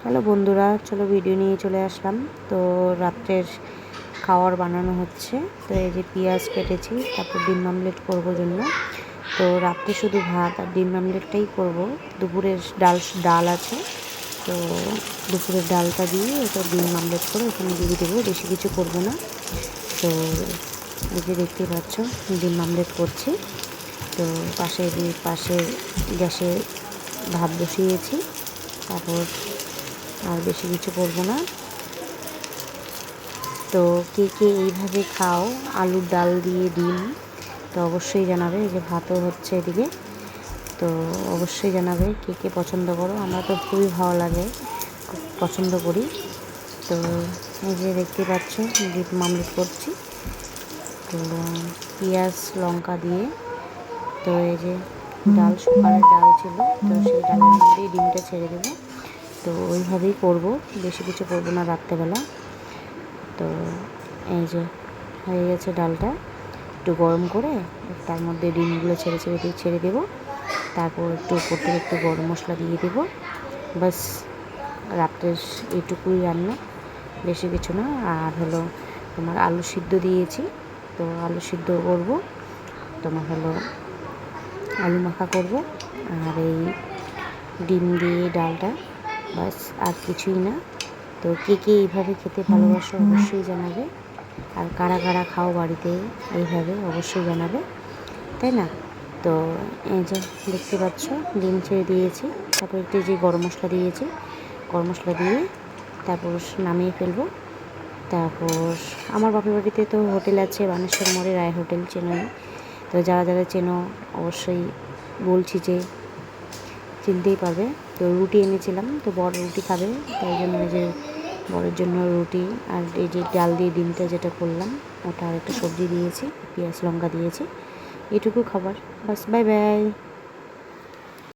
Hello বন্ধুরা, চলো video নিয়ে চলে আসলাম। তো রাত্রের খাওয়ার বানানো হচ্ছে। তো এই যে পেঁয়াজ কেটেছি, তারপর ডিম আমলেট করবো জন্য। তো রাত্রে শুধু ভাত আর ডিম আমলেটটাই করব। দুপুরের ডাল আছে, তো দুপুরের ডালটা দিয়ে ওটা ডিম আমলেট করে ওখানে দিয়ে দেবো, বেশি কিছু করব না। তো এই যে দেখতে পাচ্ছ ডিম আমলেট করছি। তো পাশে গ্যাসে ভাত বসিয়েছি, তারপর আর বেশি কিছু করবো না। তো কে কে এইভাবে খাও আলুর ডাল দিয়ে ডিম, তো অবশ্যই জানাবে। এই যে ভাতও হচ্ছে এদিকে, তো অবশ্যই জানাবে কে কে পছন্দ করো। আমরা তো খুবই ভালো লাগে, খুব পছন্দ করি। তো এই যে দেখতে পাচ্ছ ডিম আমলেট করছি, তো পেঁয়াজ লঙ্কা দিয়ে। তো এই যে সকালের ডাল ছিল, তো সেই ডালের মধ্যেই ডিমটা ছেড়ে দেবো। তো ওইভাবেই করব, বেশি কিছু করব না রাত্রেবেলা। তো এই যে হয়ে গেছে ডালটা, একটু গরম করে তার মধ্যে ডিমগুলো ছেড়ে দেবো। তারপর একটু উপর থেকে একটু গরম মশলা দিয়ে দেবো। বাস, রাত্রের এইটুকুই রান্না, বেশি কিছু না। আর হলো তোমার আলু সিদ্ধ দিয়েছি, তো আলু সিদ্ধ করব, তোমার হলো আলু মাখা করব, আর এই ডিম দিয়ে ডালটা, বাস আর কিছুই না। তো কে কে এইভাবে খেতে ভালোবাসো অবশ্যই জানাবে, আর কারা কারা খাও বাড়িতে এইভাবে অবশ্যই জানাবে, তাই না? তো এই যে দেখতে পাচ্ছ ডিম ছেড়ে দিয়েছি, তারপর একটু যে গরম মশলা দিয়েছি, গরম মশলা দিয়ে তারপর নামিয়ে ফেলবো। তারপর আমার বাপের বাড়িতে তো হোটেল আছে, বানেশ্বর মোড়ে রায় হোটেল, চেনো? তো যারা যারা চেনো অবশ্যই বলছি যে চিনতেই পারবে। তো রুটি এনেছিলাম, তো বড় রুটি খাবে, তাই জন্য এই যে বড়ের জন্য রুটি, আর এই যে ডাল দিয়ে ডিমটা যেটা করলাম ওটা, আর একটা সবজি দিয়েছি, পেঁয়াজ লঙ্কা দিয়েছি, এটুকু খাবার। বাস, বাই বাই।